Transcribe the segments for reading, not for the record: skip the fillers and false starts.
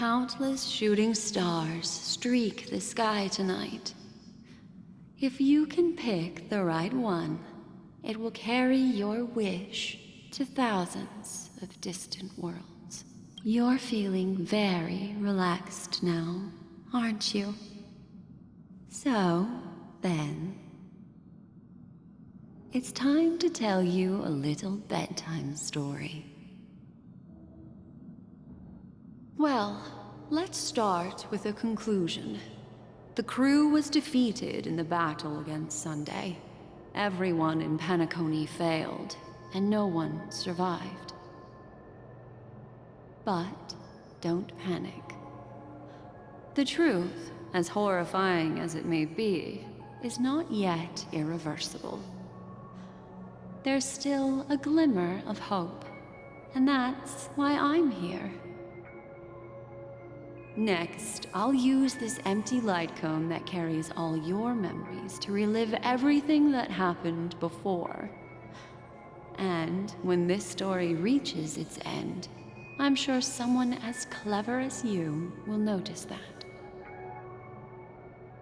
Countless shooting stars streak the sky tonight. If you can pick the right one, it will carry your wish to thousands of distant worlds. You're feeling very relaxed now, aren't you? So, then, it's time to tell you a little bedtime story. Well, let's start with a conclusion. The crew was defeated in the battle against Sunday. Everyone in Penacony failed, and no one survived. But don't panic. The truth, as horrifying as it may be, is not yet irreversible. There's still a glimmer of hope, and that's why I'm here. Next, I'll use this empty light cone that carries all your memories to relive everything that happened before. And when this story reaches its end, I'm sure someone as clever as you will notice that.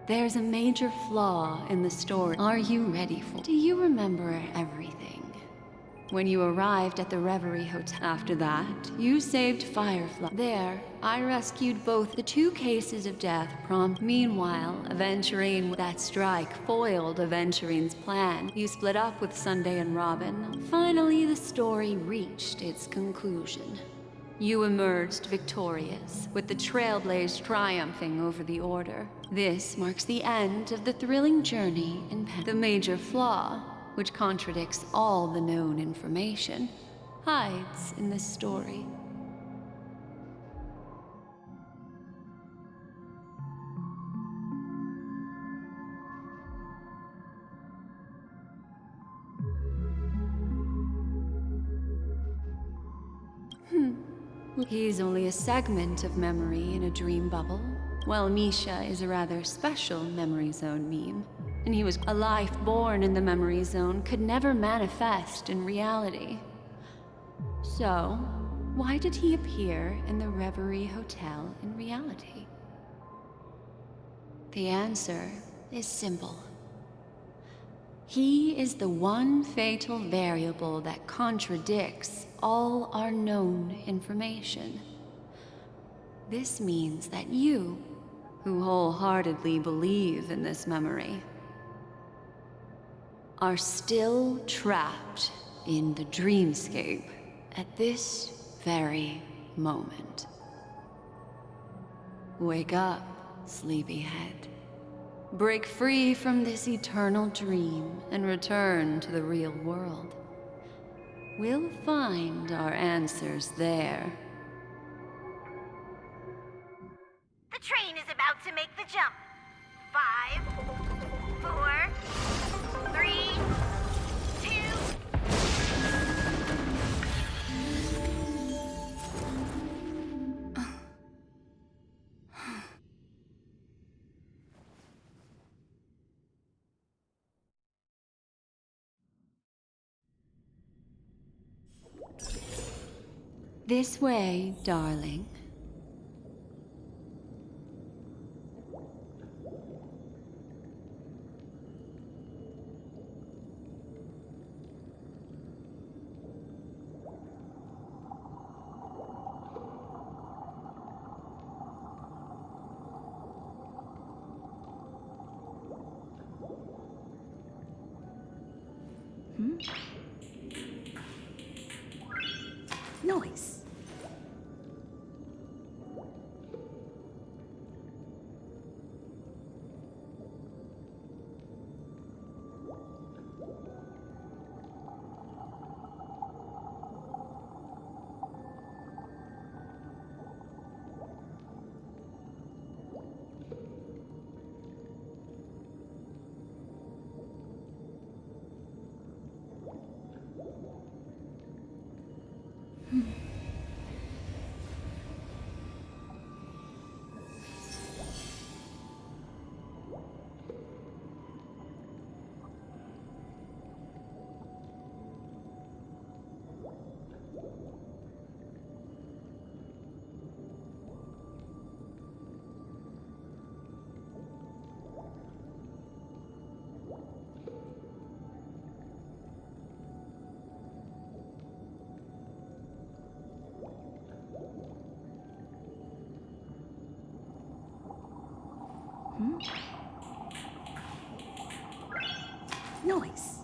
There's a major flaw in the story. Are you ready for it? Do you remember everything? When you arrived at the Reverie Hotel. After that, you saved Firefly. There, I rescued both the 2 cases of death prompt. Meanwhile, Aventurine, that strike foiled Aventurine's plan. You split up with Sunday and Robin. Finally, the story reached its conclusion. You emerged victorious, with the Trailblaze triumphing over the Order. This marks the end of the thrilling journey in The major flaw, which contradicts all the known information, hides in this story. He's only a segment of memory in a dream bubble, while Misha is a rather special memory zone meme. And he was a life born in the memory zone could never manifest in reality. So, why did he appear in the Reverie Hotel in reality? The answer is simple. He is the one fatal variable that contradicts all our known information. This means that you, who wholeheartedly believe in this memory, are still trapped in the dreamscape at this very moment. Wake up, sleepyhead. Break free from this eternal dream and return to the real world. We'll find our answers there. The train is about to make the jump. 5, 4, 3, 2... This way, darling. Noise. Noise. Noise.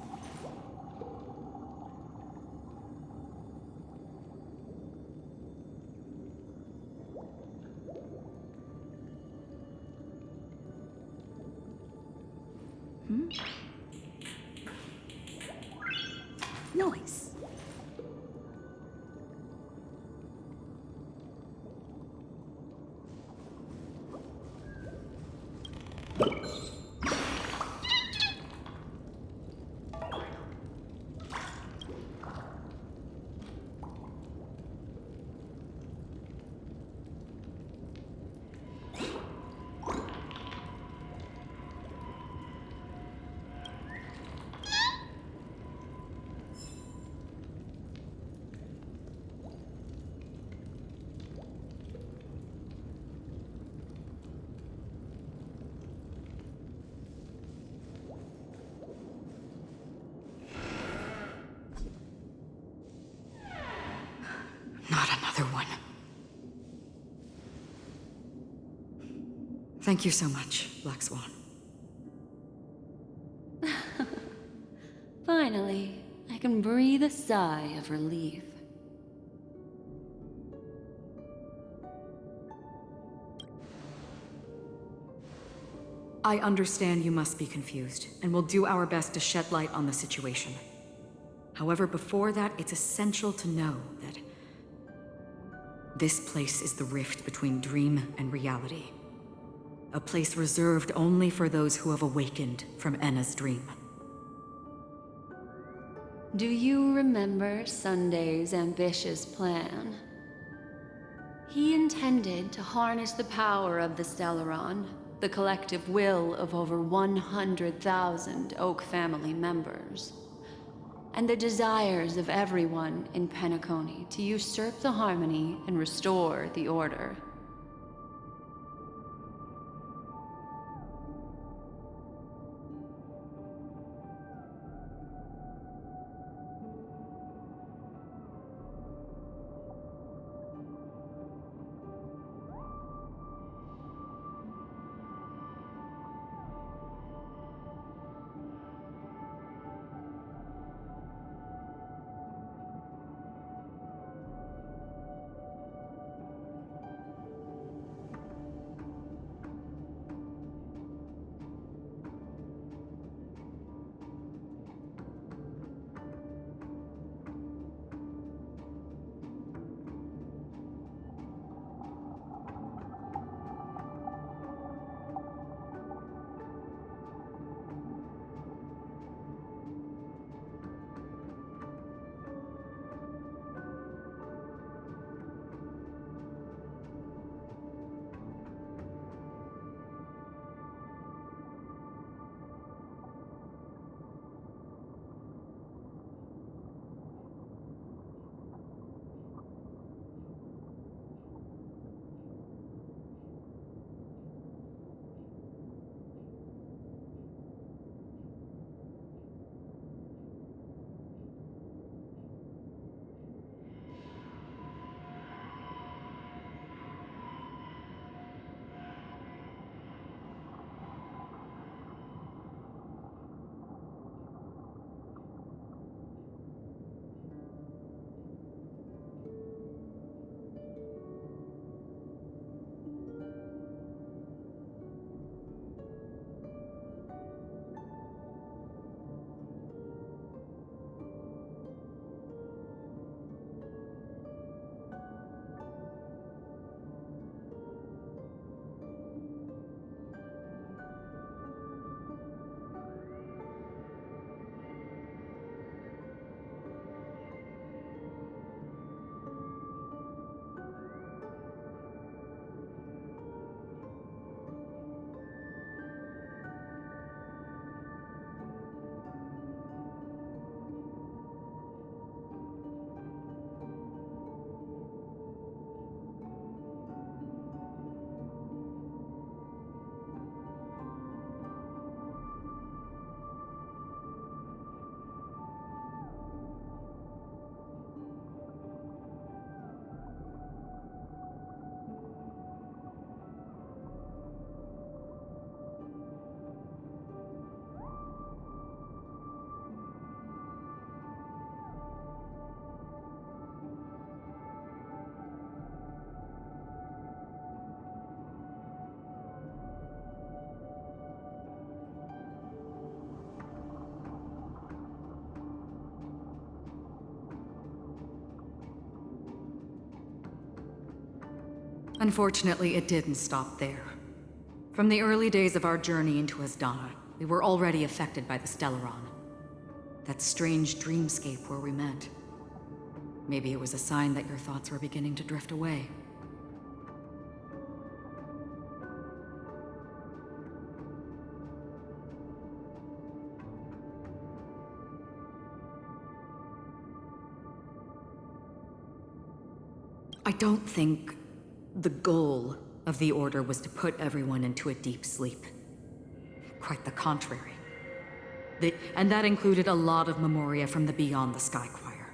Not another one. Thank you so much, Black Swan. Finally, I can breathe a sigh of relief. I understand you must be confused, and will do our best to shed light on the situation. However, before that, it's essential to know that this place is the rift between dream and reality. A place reserved only for those who have awakened from Enna's dream. Do you remember Sunday's ambitious plan? He intended to harness the power of the Stellaron, the collective will of over 100,000 Oak family members, and the desires of everyone in Penacony to usurp the harmony and restore the order. Unfortunately, it didn't stop there. From the early days of our journey into Asdana, we were already affected by the Stellaron. That strange dreamscape where we met. Maybe it was a sign that your thoughts were beginning to drift away. I don't think the goal of the Order was to put everyone into a deep sleep. Quite the contrary. And that included a lot of memoria from the Beyond the Sky Choir.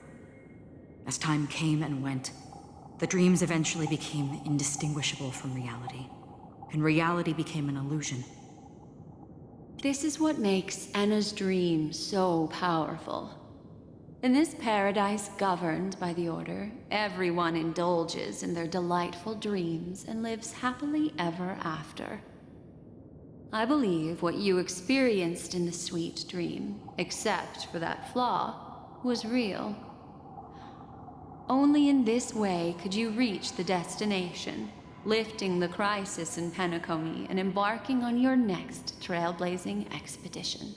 As time came and went, the dreams eventually became indistinguishable from reality, and reality became an illusion. This is what makes Anna's dream so powerful. In this paradise governed by the Order, everyone indulges in their delightful dreams and lives happily ever after. I believe what you experienced in the sweet dream, except for that flaw, was real. Only in this way could you reach the destination, lifting the crisis in Penacony and embarking on your next trailblazing expedition.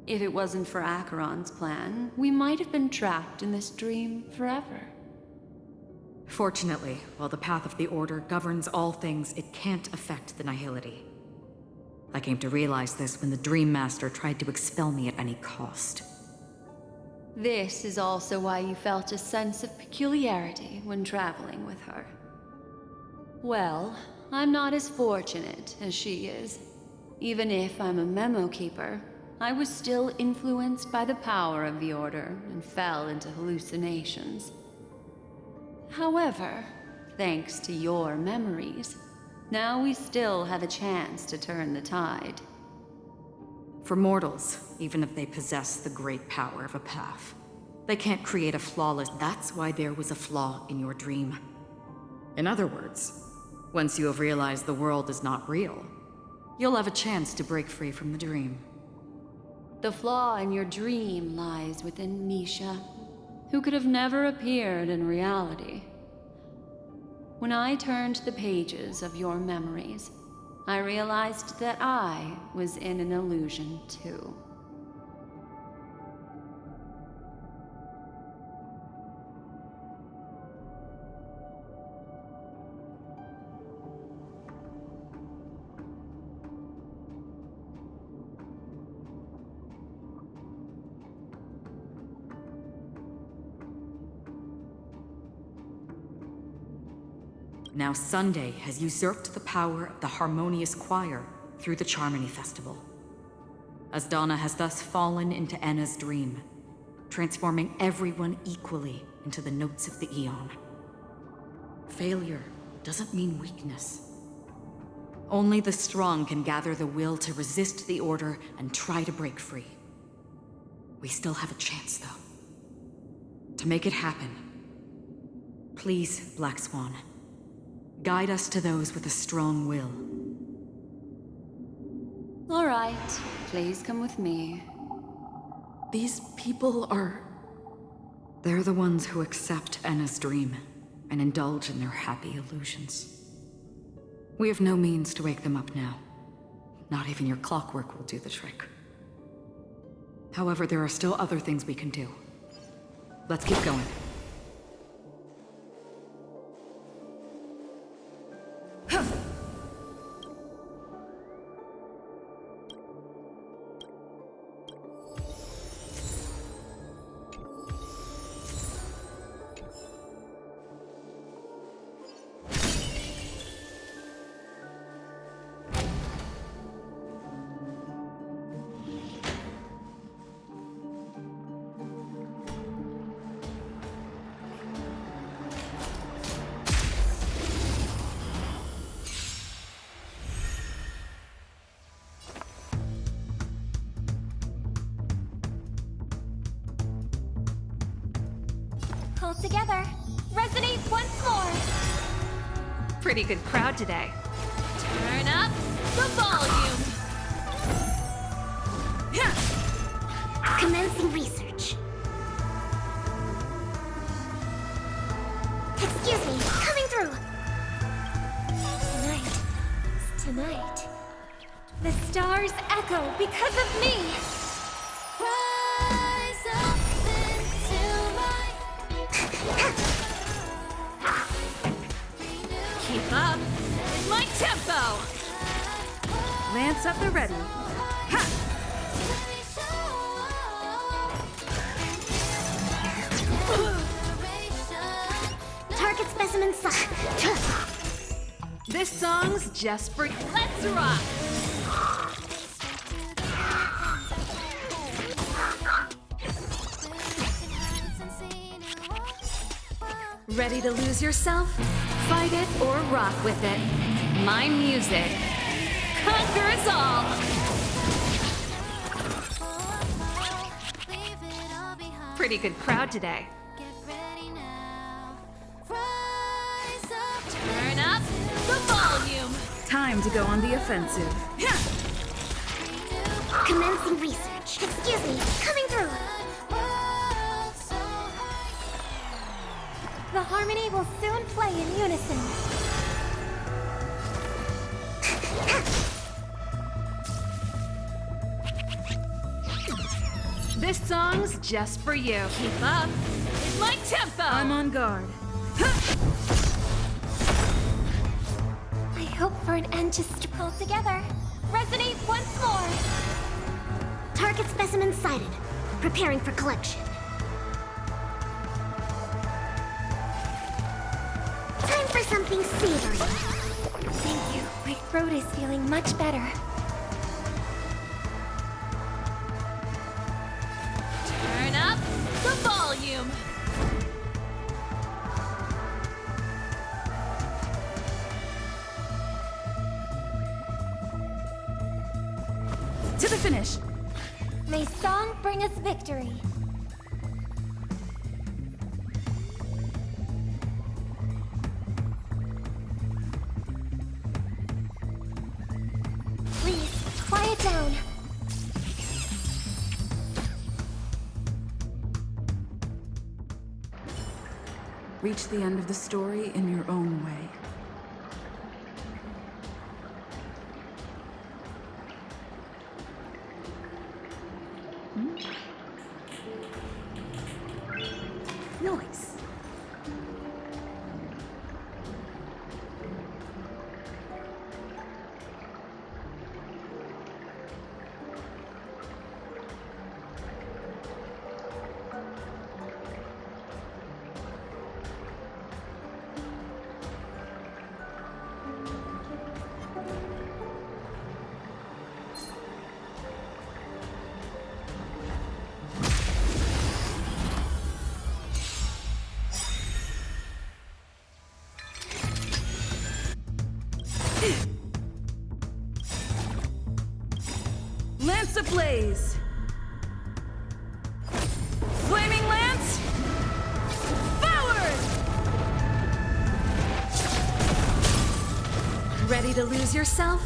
If it wasn't for Acheron's plan, we might have been trapped in this dream forever. Fortunately, while the path of the Order governs all things, it can't affect the Nihility. I came to realize this when the Dream Master tried to expel me at any cost. This is also why you felt a sense of peculiarity when traveling with her. Well, I'm not as fortunate as she is. Even if I'm a memo keeper, I was still influenced by the power of the Order and fell into hallucinations. However, thanks to your memories, now we still have a chance to turn the tide. For mortals, even if they possess the great power of a path, they can't create a flawless. That's why there was a flaw in your dream. In other words, once you have realized the world is not real, you'll have a chance to break free from the dream. The flaw in your dream lies within Misha, who could have never appeared in reality. When I turned the pages of your memories, I realized that I was in an illusion too. Now Sunday has usurped the power of the Harmonious Choir through the Charmony Festival. Asdana has thus fallen into Enna's dream, transforming everyone equally into the notes of the Aeon. Failure doesn't mean weakness. Only the strong can gather the will to resist the Order and try to break free. We still have a chance, though. To make it happen, please, Black Swan, guide us to those with a strong will. All right, please come with me. These people are... They're the ones who accept Enna's dream and indulge in their happy illusions. We have no means to wake them up now. Not even your clockwork will do the trick. However, there are still other things we can do. Let's keep going. Pull together. Resonate once more. Pretty good crowd today. Turn up the volume. Commencing research. Excuse me, coming through. Tonight, the stars echo because of me! Rise up Keep up with my tempo! Lance at the ready. Target specimen sight. This song's just for you. Let's rock! Ready to lose yourself? Fight it or rock with it. My music conquers all! Pretty good crowd today. Turn up the volume! Time to go on the offensive. Commencing research. Excuse me, coming through. The harmony will soon play in unison. This song's just for you. Keep up with my tempo! I'm on guard. I hope for an end to struggle together. Resonate once more. Target specimen sighted. Preparing for collection. Time for something savory. Thank you. My throat is feeling much better. Turn up the volume! To the finish. May song bring us victory. Please, quiet down. Reach the end of the story in your own way. Nice. Lance ablaze! Flaming Lance! Forward! Ready to lose yourself?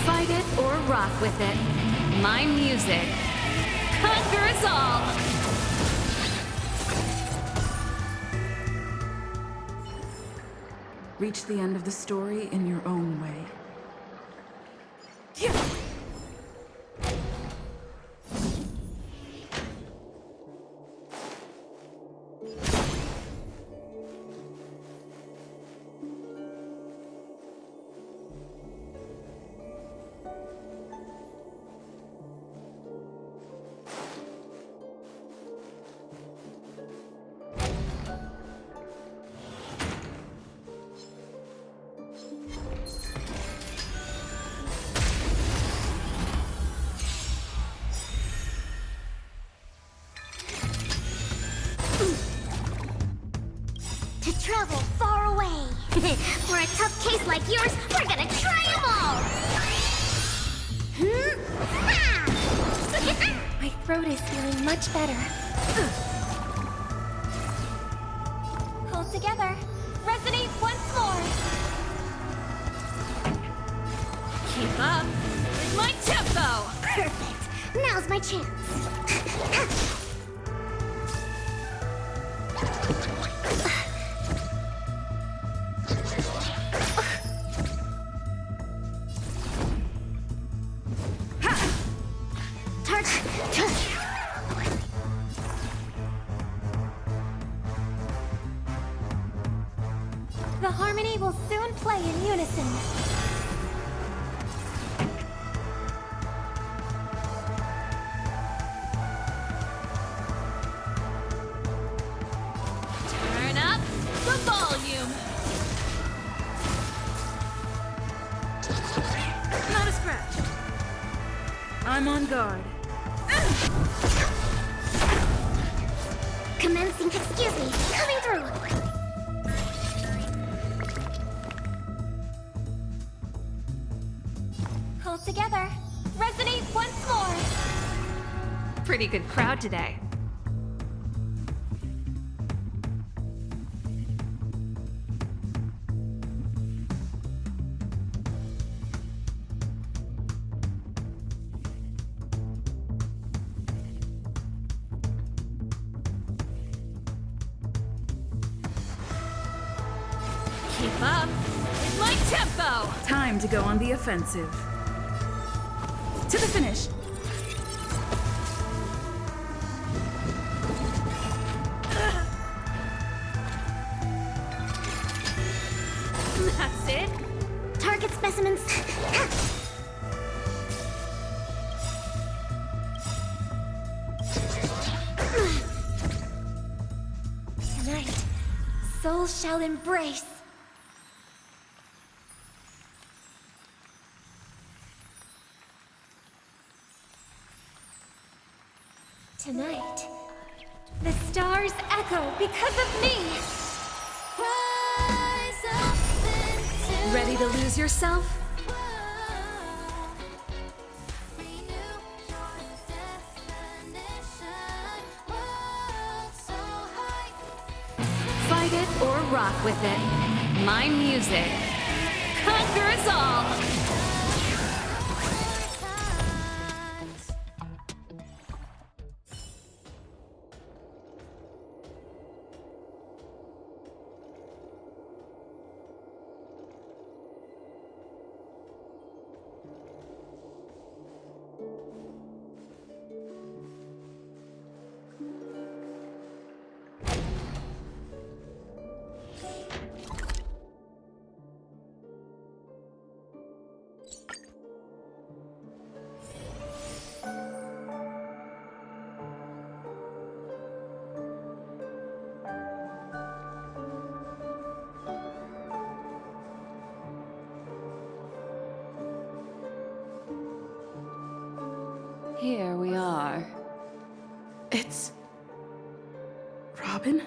Fight it or rock with it. My music conquers all! Reach the end of the story in your own way. To travel far away. For a tough case like yours, we're gonna try them all! My throat is feeling much better. Hold together. Resonate once more. Keep up with my tempo! Perfect. Now's my chance. I'm on guard. Commencing, excuse me, coming through. Hold together. Resonate once more. Pretty good crowd today. Keep up. In my tempo. Time to go on the offensive. To the finish. That's it. Target specimens. Tonight, souls shall embrace. Tonight, the stars echo because of me. Ready to lose yourself? Fight it or rock with it. My music conquers all. Here we are. It's... Robin?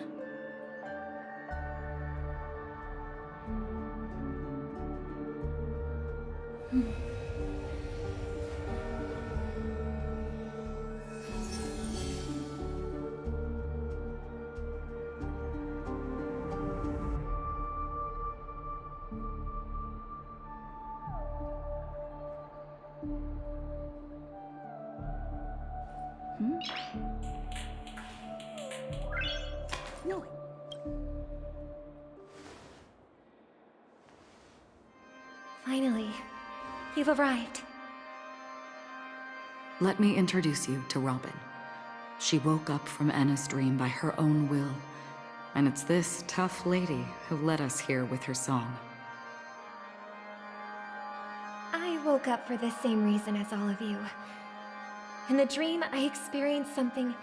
No. Finally, you've arrived. Let me introduce you to Robin. She woke up from Anna's dream by her own will, and it's this tough lady who led us here with her song. I woke up for the same reason as all of you. In the dream, I experienced something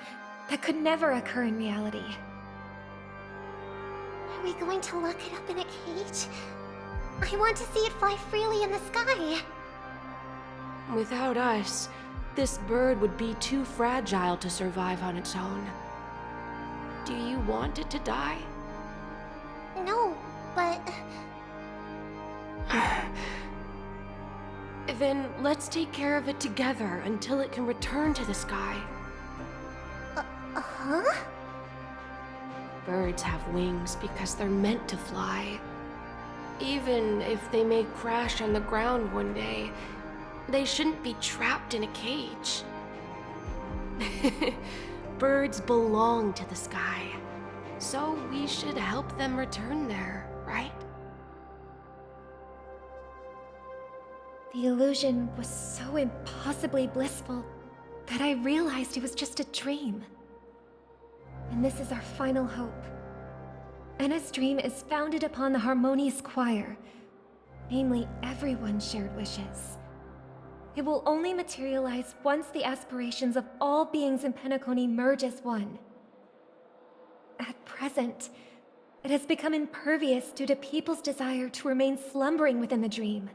that could never occur in reality. Are we going to lock it up in a cage? I want to see it fly freely in the sky. Without us, this bird would be too fragile to survive on its own. Do you want it to die? No, but... Then let's take care of it together until it can return to the sky. Huh? Birds have wings because they're meant to fly. Even if they may crash on the ground one day, they shouldn't be trapped in a cage. Birds belong to the sky, so we should help them return there, right? The illusion was so impossibly blissful that I realized it was just a dream. And this is our final hope. Anna's dream is founded upon the harmonious choir, namely everyone's shared wishes. It will only materialize once the aspirations of all beings in Penacony merge as one. At present, it has become impervious due to people's desire to remain slumbering within the dream.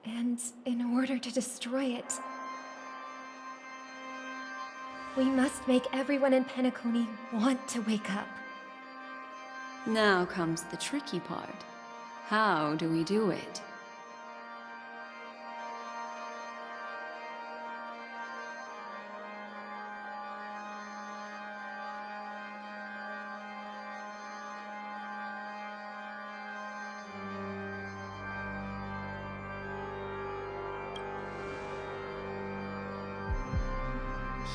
And in order to destroy it, We must make everyone in Penacony want to wake up. Now comes the tricky part. How do we do it?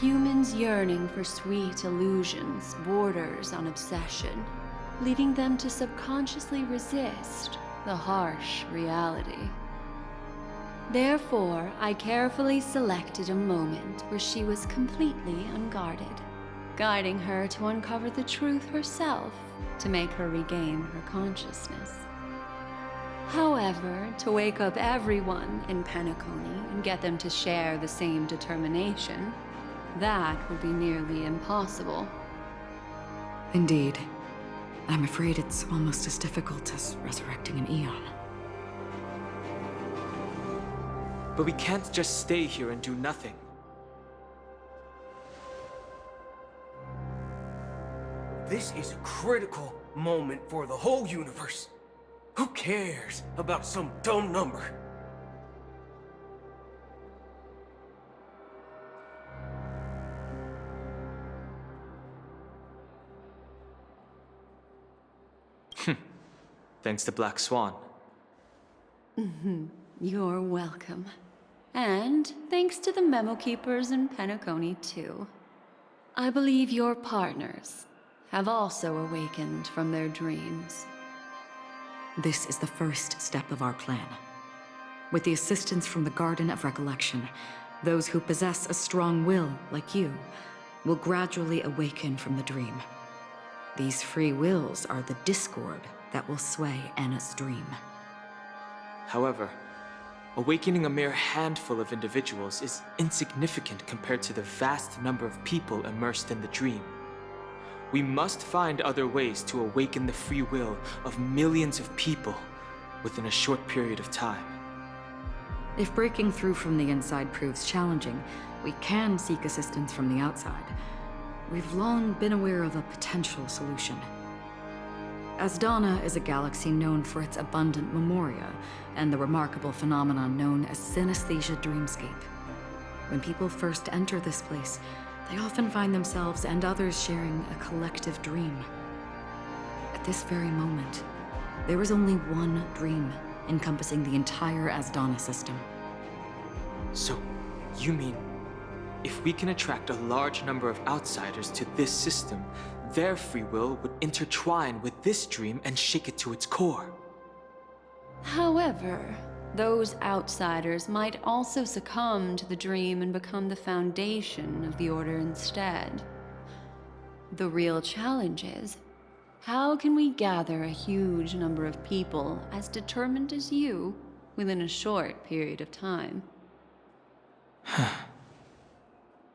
Humans yearning for sweet illusions borders on obsession, leading them to subconsciously resist the harsh reality. Therefore, I carefully selected a moment where she was completely unguarded, guiding her to uncover the truth herself to make her regain her consciousness. However, to wake up everyone in Penacony and get them to share the same determination, that would be nearly impossible. Indeed. I'm afraid it's almost as difficult as resurrecting an Eon. But we can't just stay here and do nothing. This is a critical moment for the whole universe. Who cares about some dumb number? Thanks to Black Swan. You're welcome. And thanks to the Memo Keepers in Penacony, too. I believe your partners have also awakened from their dreams. This is the first step of our plan. With the assistance from the Garden of Recollection, those who possess a strong will, like you, will gradually awaken from the dream. These free wills are the discord that will sway Anna's dream. However, awakening a mere handful of individuals is insignificant compared to the vast number of people immersed in the dream. We must find other ways to awaken the free will of millions of people within a short period of time. If breaking through from the inside proves challenging, we can seek assistance from the outside. We've long been aware of a potential solution. Asdana is a galaxy known for its abundant memoria and the remarkable phenomenon known as synesthesia dreamscape. When people first enter this place, they often find themselves and others sharing a collective dream. At this very moment, there is only one dream encompassing the entire Asdana system. So, you mean, if we can attract a large number of outsiders to this system, their free will would intertwine with this dream and shake it to its core? However, those outsiders might also succumb to the dream and become the foundation of the Order instead. The real challenge is, how can we gather a huge number of people as determined as you within a short period of time?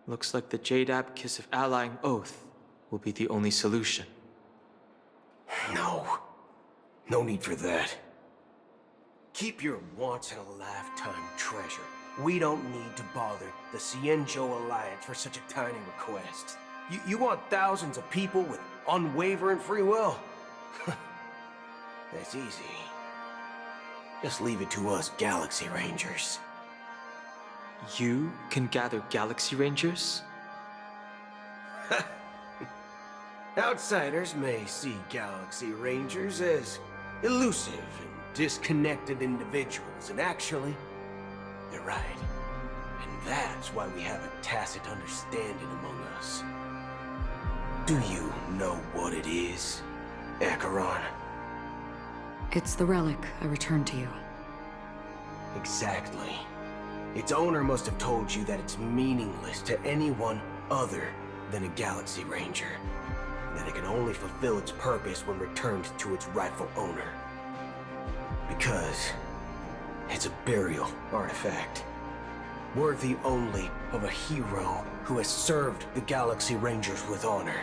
Looks like the Jade Abacus of Allying Oath will be the only solution. No. No need for that. Keep your once-in-a-lifetime treasure. We don't need to bother the Cienjo Alliance for such a tiny request. You want thousands of people with unwavering free will? That's easy. Just leave it to us Galaxy Rangers. You can gather Galaxy Rangers? Outsiders may see Galaxy Rangers as elusive and disconnected individuals, and actually, they're right. And that's why we have a tacit understanding among us. Do you know what it is, Acheron? It's the relic I returned to you. Exactly. Its owner must have told you that it's meaningless to anyone other than a Galaxy Ranger. That it can only fulfill its purpose when returned to its rightful owner. Because it's a burial artifact, worthy only of a hero who has served the Galaxy Rangers with honor.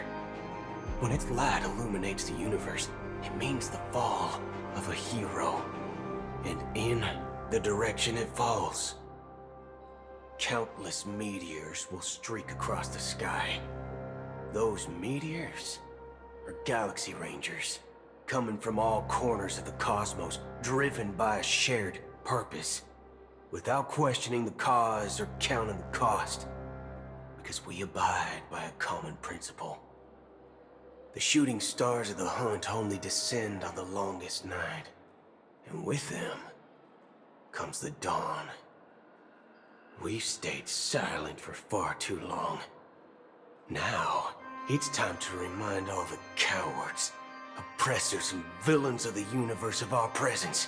When its light illuminates the universe, it means the fall of a hero. And in the direction it falls, countless meteors will streak across the sky. Those meteors are Galaxy Rangers, coming from all corners of the cosmos, driven by a shared purpose, without questioning the cause or counting the cost, because we abide by a common principle. The shooting stars of the hunt only descend on the longest night, and with them comes the dawn. We've stayed silent for far too long. Now, it's time to remind all the cowards, oppressors, and villains of the universe of our presence.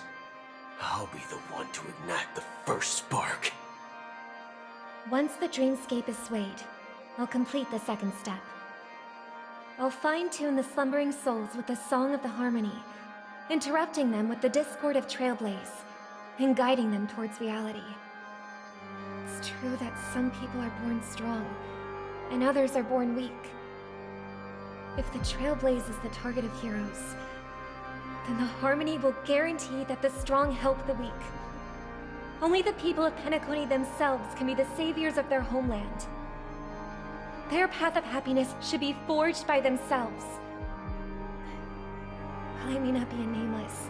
I'll be the one to ignite the first spark. Once the dreamscape is swayed, I'll complete the second step. I'll fine-tune the slumbering souls with the Song of the Harmony, interrupting them with the discord of Trailblaze, and guiding them towards reality. It's true that some people are born strong, and others are born weak. If the Trailblaze is the target of heroes, then the Harmony will guarantee that the strong help the weak. Only the people of Penacony themselves can be the saviors of their homeland. Their path of happiness should be forged by themselves. While I may not be a nameless,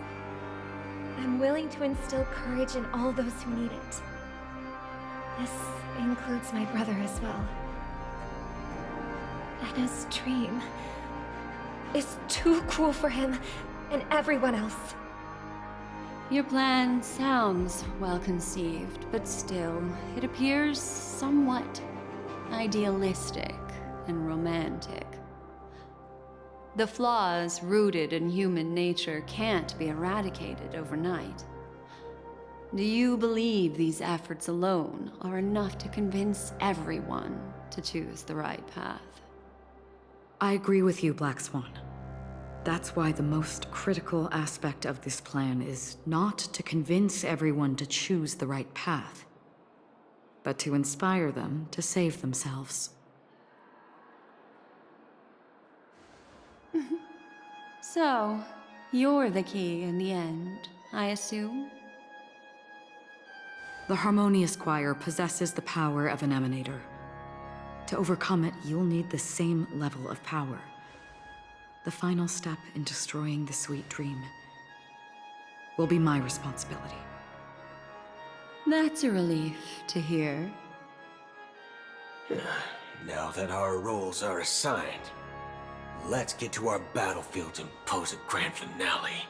I'm willing to instill courage in all those who need it. This includes my brother as well. Anna's dream is too cruel for him and everyone else. Your plan sounds well conceived, but still, it appears somewhat idealistic and romantic. The flaws rooted in human nature can't be eradicated overnight. Do you believe these efforts alone are enough to convince everyone to choose the right path? I agree with you, Black Swan. That's why the most critical aspect of this plan is not to convince everyone to choose the right path, but to inspire them to save themselves. So, you're the key in the end, I assume? The Harmonious Choir possesses the power of an emanator. To overcome it, you'll need the same level of power. The final step in destroying the sweet dream will be my responsibility. That's a relief to hear. Now that our roles are assigned, let's get to our battlefields and pose a grand finale.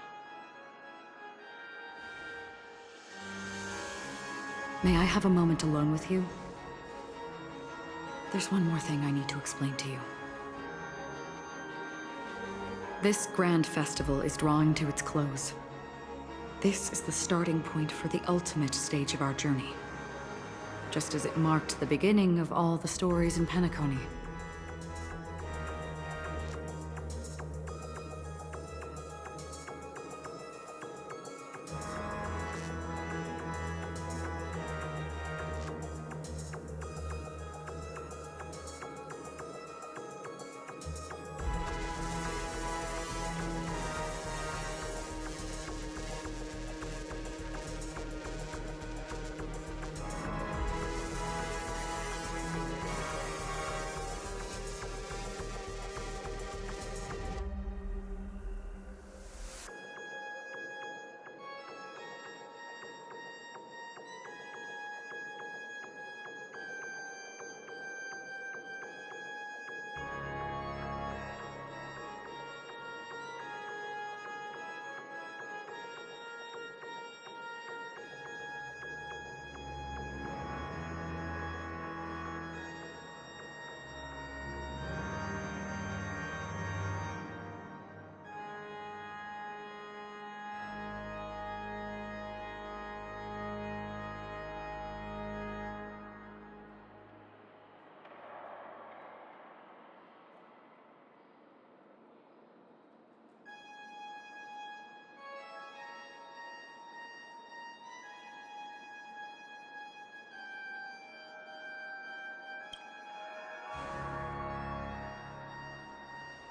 May I have a moment alone with you? There's one more thing I need to explain to you. This grand festival is drawing to its close. This is the starting point for the ultimate stage of our journey, just as it marked the beginning of all the stories in Penacony.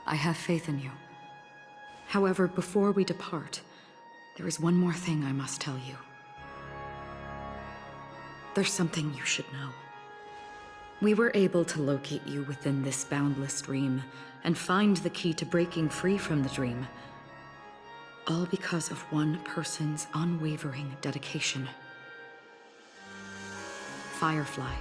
I have faith in you. However, before we depart, there is one more thing I must tell you. There's something you should know. We were able to locate you within this boundless dream and find the key to breaking free from the dream. All because of one person's unwavering dedication. Firefly.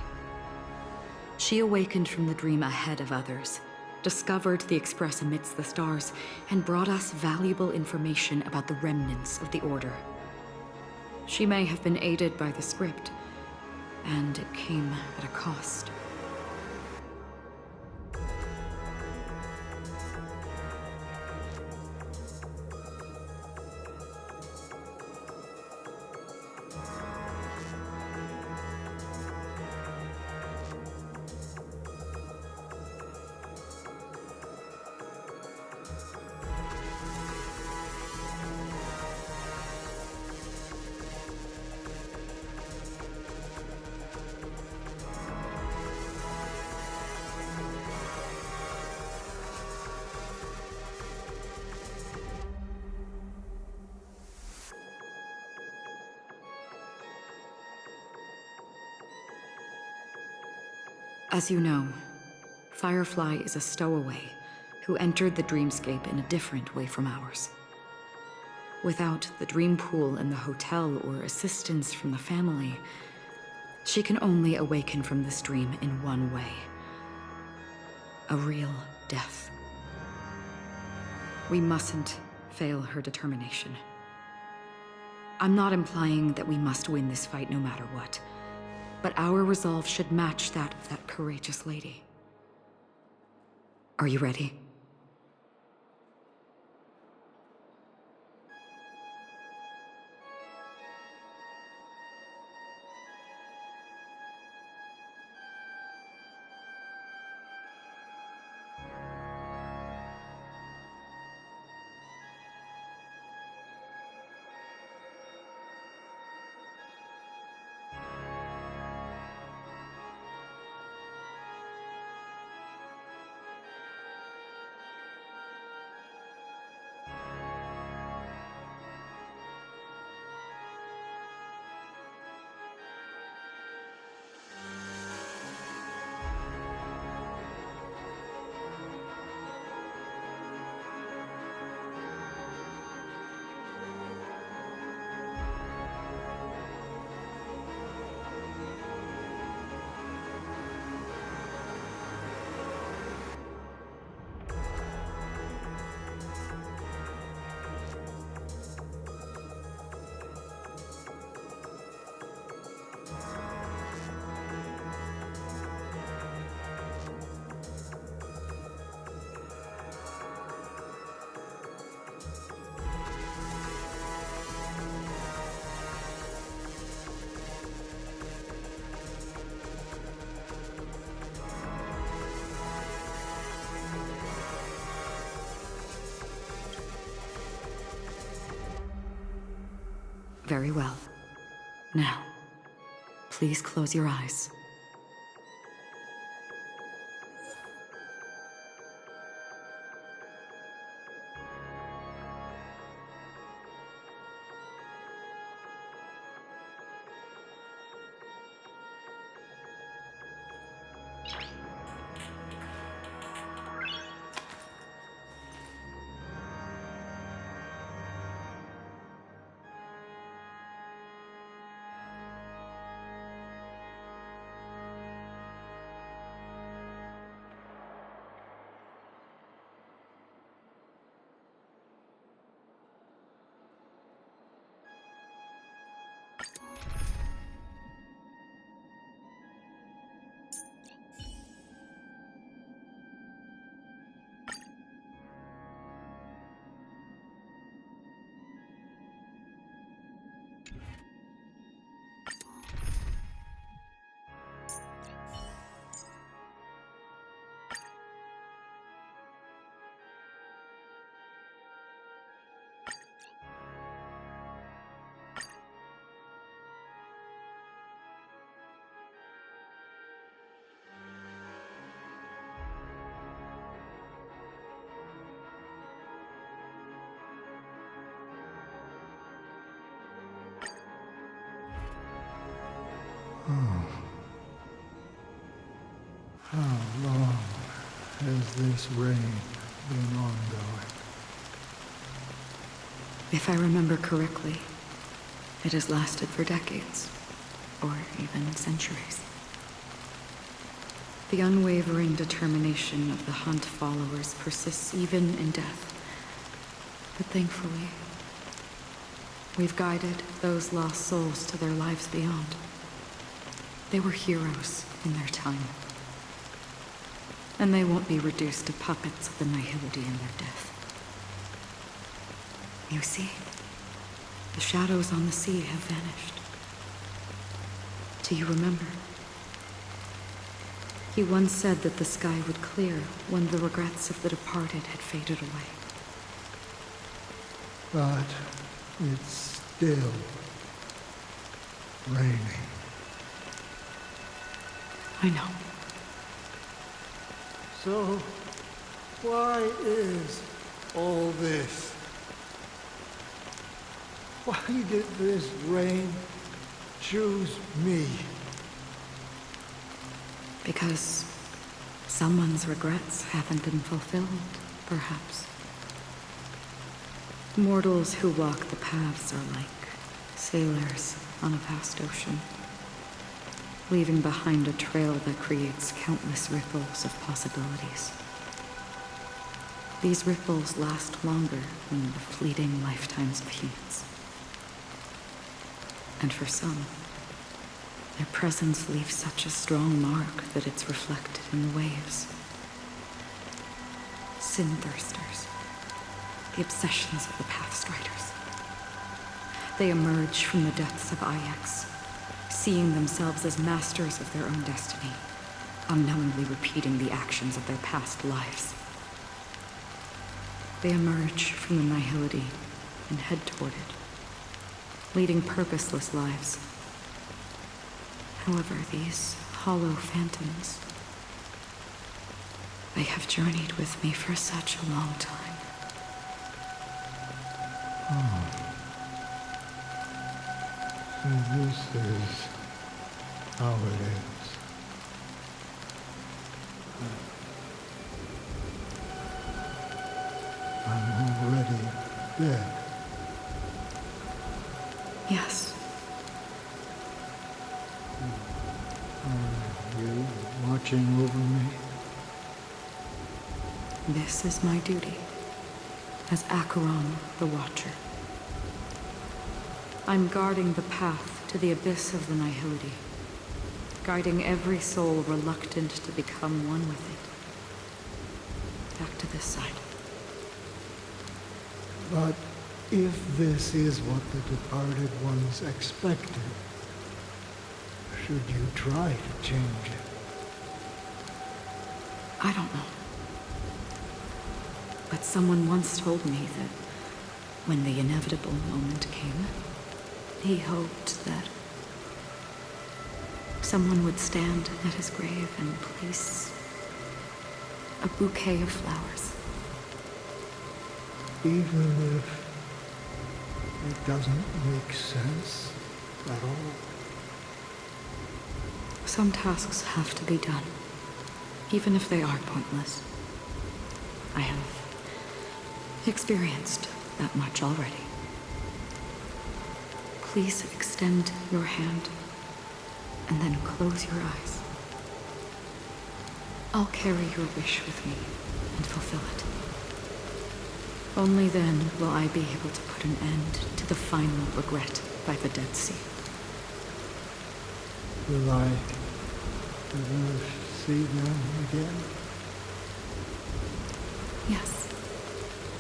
She awakened from the dream ahead of others, discovered the Express amidst the stars, and brought us valuable information about the remnants of the Order. She may have been aided by the script, and it came at a cost. As you know, Firefly is a stowaway who entered the dreamscape in a different way from ours. Without the dream pool in the hotel or assistance from the family, she can only awaken from this dream in one way. A real death. We mustn't fail her determination. I'm not implying that we must win this fight no matter what. But our resolve should match that of that courageous lady. Are you ready? Very well. Now, please close your eyes. has this reign been ongoing? If I remember correctly, it has lasted for decades, or even centuries. The unwavering determination of the Hunt followers persists even in death. But thankfully, we've guided those lost souls to their lives beyond. They were heroes in their time. And they won't be reduced to puppets of the nihility in their death. You see, the shadows on the sea have vanished. Do you remember? He once said that the sky would clear when the regrets of the departed had faded away. But it's still raining. I know. So, why is all this? Why did this rain choose me? Because someone's regrets haven't been fulfilled, perhaps. Mortals who walk the paths are like sailors on a vast ocean, leaving behind a trail that creates countless ripples of possibilities. These ripples last longer than the fleeting lifetimes of humans. And for some, their presence leaves such a strong mark that it's reflected in the waves. Sin-thirsters, the obsessions of the Pathstriders. They emerge from the depths of Ix, seeing themselves as masters of their own destiny, unknowingly repeating the actions of their past lives. They emerge from the nihility and head toward it, leading purposeless lives. However, these hollow phantoms, they have journeyed with me for such a long time. So this is how it is. I'm already dead. Yes, Are you watching over me? this is my duty as Acheron the Watcher. I'm guarding the path to the abyss of the nihility, guiding every soul reluctant to become one with it. Back to this side. But if this is what the departed ones expected, should you try to change it? I don't know. But someone once told me that when the inevitable moment came, he hoped that someone would stand at his grave and place a bouquet of flowers. Even if it doesn't make sense at all? Some tasks have to be done, even if they are pointless. I have experienced that much already. Please extend your hand, and then close your eyes. I'll carry your wish with me and fulfill it. Only then will I be able to put an end to the final regret by the Dead Sea. Will I ever see them again? Yes,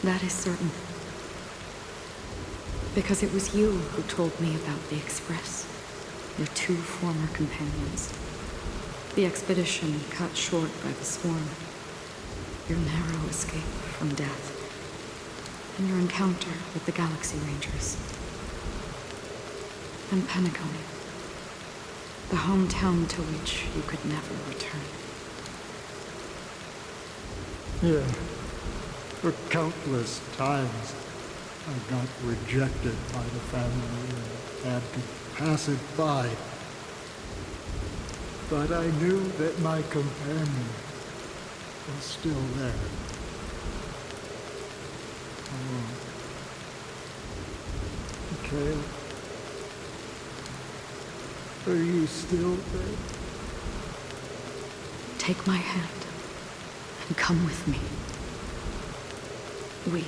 that is certain. Because it was you who told me about the Express, your two former companions. The expedition cut short by the swarm, your narrow escape from death, and your encounter with the Galaxy Rangers. And Penacony, the hometown to which you could never return. Yeah. For countless times, I got rejected by the family and had to pass it by. But I knew that my companion was still there. Alone. Mikhail, are you still there? Take my hand and come with me. We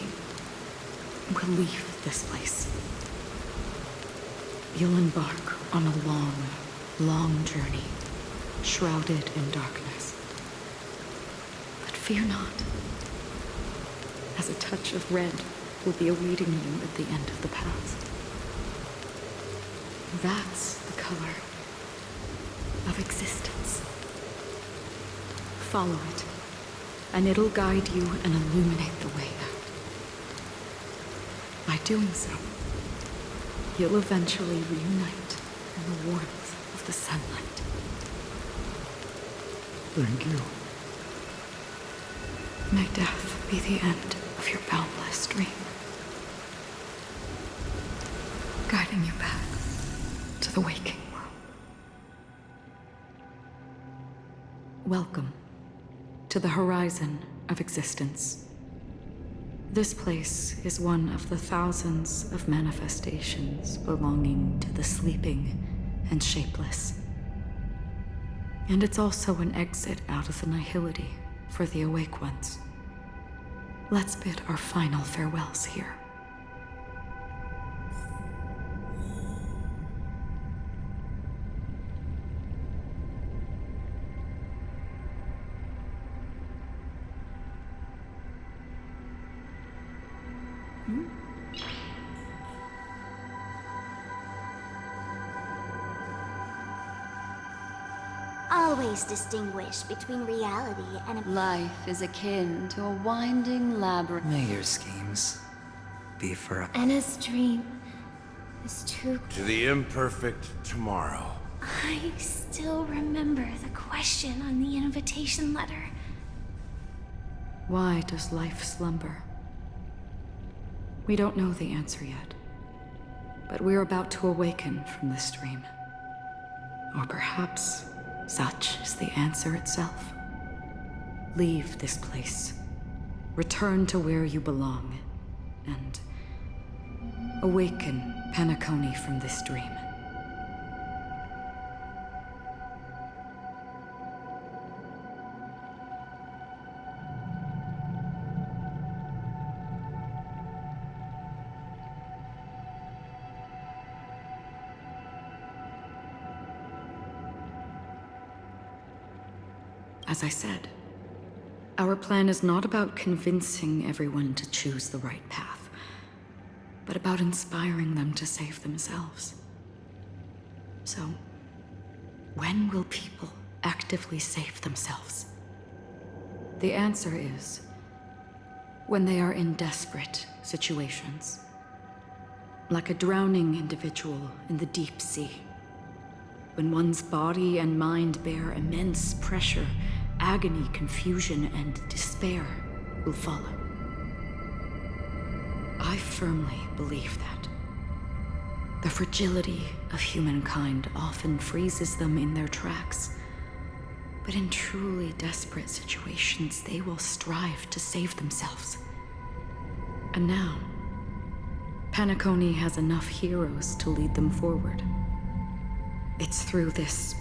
will leave this place. You'll embark on a long, long journey, shrouded in darkness. But fear not, as a touch of red will be awaiting you at the end of the path. That's the color of existence. Follow it, and it'll guide you and illuminate the way out. By doing so, you'll eventually reunite in the warmth of the sunlight. Thank you. May death be the end of your boundless dream, guiding you back to the waking world. Welcome to the horizon of existence. This place is one of the thousands of manifestations belonging to the sleeping and shapeless. And it's also an exit out of the nihility for the awake ones. Let's bid our final farewells here. Always distinguish between reality and Life is akin to a winding labyrinth. May your schemes be for a... Anna's dream is too... To the imperfect tomorrow. I still remember the question on the invitation letter. Why does life slumber? We don't know the answer yet, but we're about to awaken from this dream. Or perhaps such is the answer itself. Leave this place, return to where you belong, and awaken Penacony from this dream. As I said, our plan is not about convincing everyone to choose the right path, but about inspiring them to save themselves. So, when will people actively save themselves? The answer is when they are in desperate situations, like a drowning individual in the deep sea. When one's body and mind bear immense pressure, agony, confusion, and despair will follow. I firmly believe that. The fragility of humankind often freezes them in their tracks. But in truly desperate situations, they will strive to save themselves. And now, Penacony has enough heroes to lead them forward. It's through this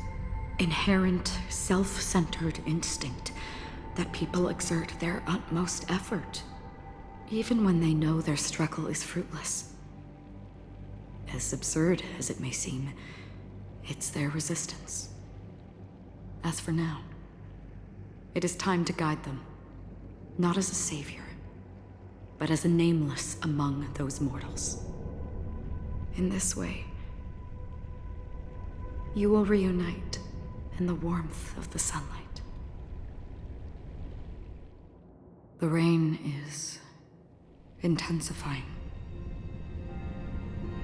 inherent, self-centered instinct that people exert their utmost effort, even when they know their struggle is fruitless. As absurd as it may seem, it's their resistance. As for now, it is time to guide them, not as a savior, but as a nameless among those mortals. In this way, you will reunite in the warmth of the sunlight. The rain is intensifying.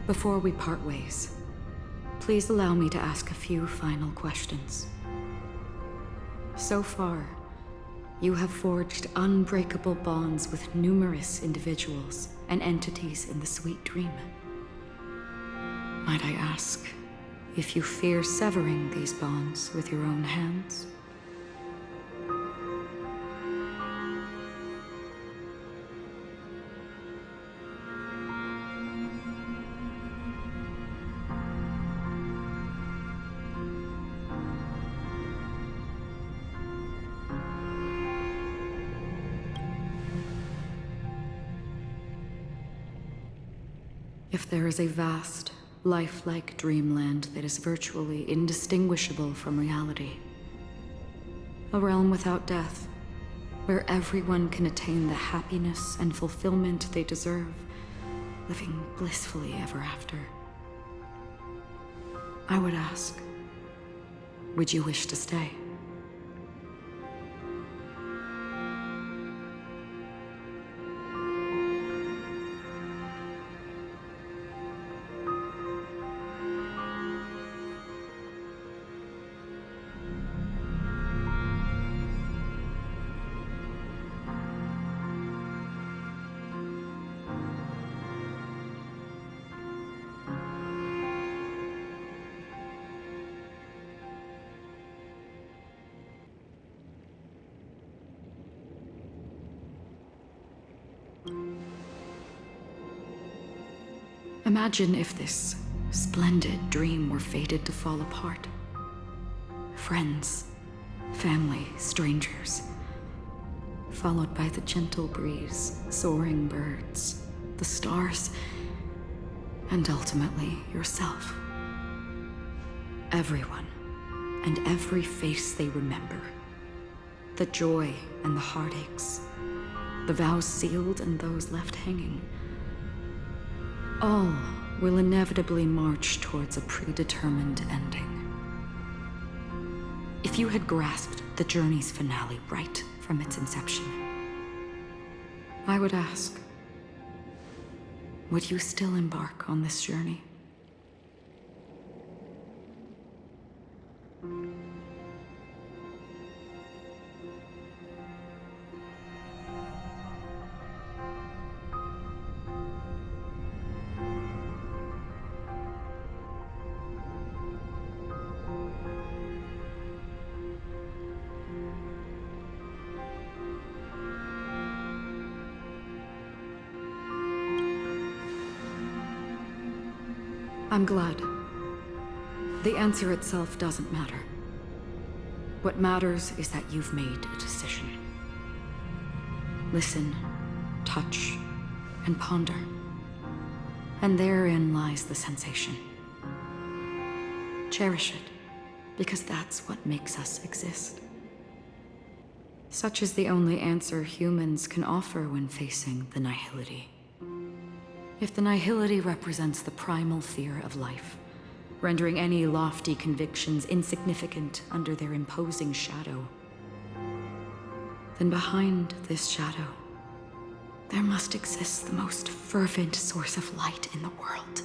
Before we part ways, please allow me to ask a few final questions. So far, you have forged unbreakable bonds with numerous individuals and entities in the Sweet Dream. Might I ask if you fear severing these bonds with your own hands? If there is a vast, lifelike dreamland that is virtually indistinguishable from reality, a realm without death, where everyone can attain the happiness and fulfillment they deserve, living blissfully ever after, I would ask, would you wish to stay? Imagine if this splendid dream were fated to fall apart. Friends, family, strangers, followed by the gentle breeze, soaring birds, the stars, and ultimately yourself. Everyone, and every face they remember. The joy and the heartaches, the vows sealed and those left hanging. All will inevitably march towards a predetermined ending. If you had grasped the journey's finale right from its inception, I would ask, would you still embark on this journey? I'm glad. The answer itself doesn't matter. What matters is that you've made a decision. Listen, touch, and ponder. And therein lies the sensation. Cherish it, because that's what makes us exist. Such is the only answer humans can offer when facing the nihility. If the nihility represents the primal fear of life, rendering any lofty convictions insignificant under their imposing shadow, then behind this shadow, there must exist the most fervent source of light in the world.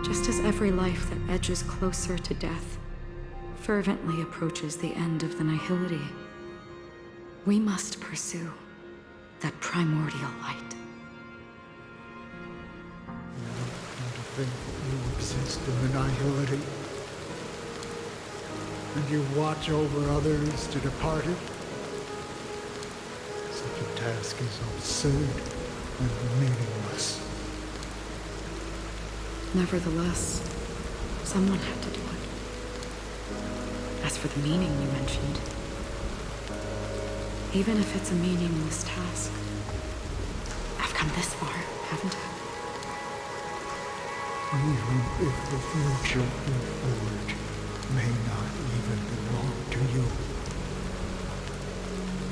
Just as every life that edges closer to death fervently approaches the end of the nihility, we must pursue that primordial light. You don't think you exist in the nihility, and you watch over others to depart it? Such a task is absurd and meaningless. Nevertheless, someone had to do it. As for the meaning you mentioned, even if it's a meaningless task, I've come this far, haven't I? Even if the future you forge may not even belong to you.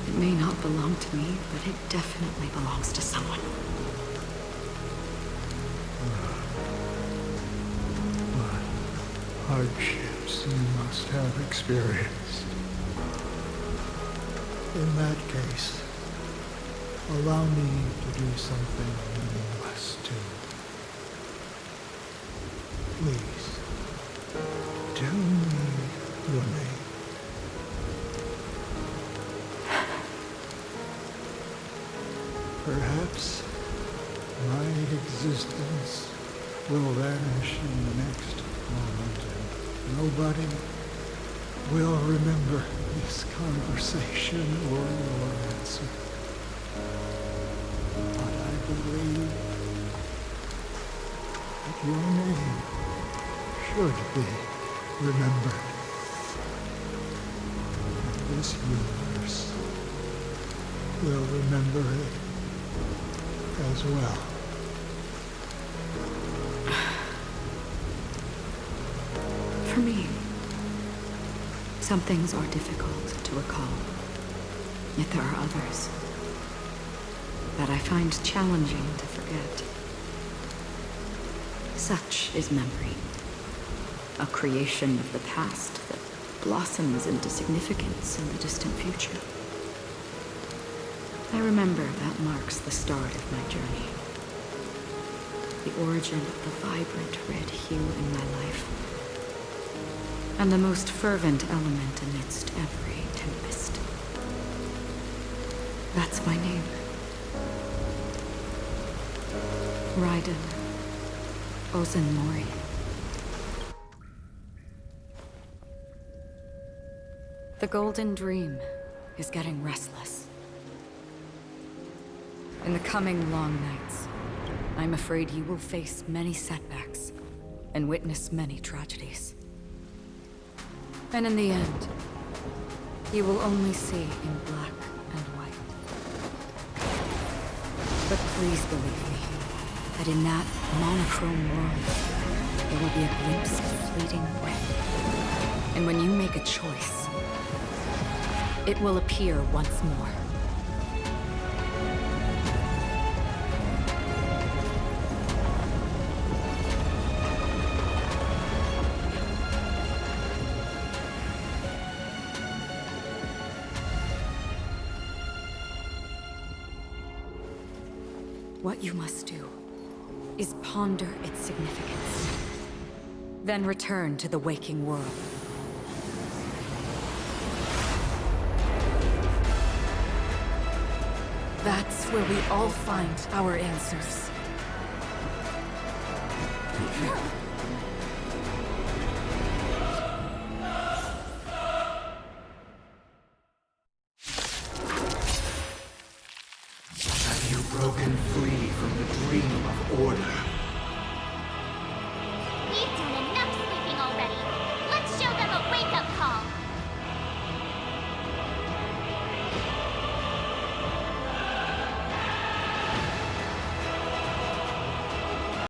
It may not belong to me, but it definitely belongs to someone. What hardships you must have experienced. In that case, allow me to do something meaningless too. Please, tell me your name. Perhaps my existence will vanish in the next moment, and nobody will remember this conversation or your answer. But I believe that your name should be remembered. And this universe will remember it as well. For me, some things are difficult to recall. Yet there are others that I find challenging to forget. Such is memory, a creation of the past that blossoms into significance in the distant future. I remember that marks the start of my journey. The origin of the vibrant red hue in my life. And the most fervent element amidst every tempest. That's my name. Raiden Ozenmori. The Golden Dream is getting restless. In the coming long nights, I'm afraid you will face many setbacks and witness many tragedies. And in the end, you will only see in black and white. But please believe me, that in that monochrome world, there will be a glimpse of fleeting red. And when you make a choice, it will appear once more. What you must do is ponder its significance, then return to the waking world. That's where we all find our answers.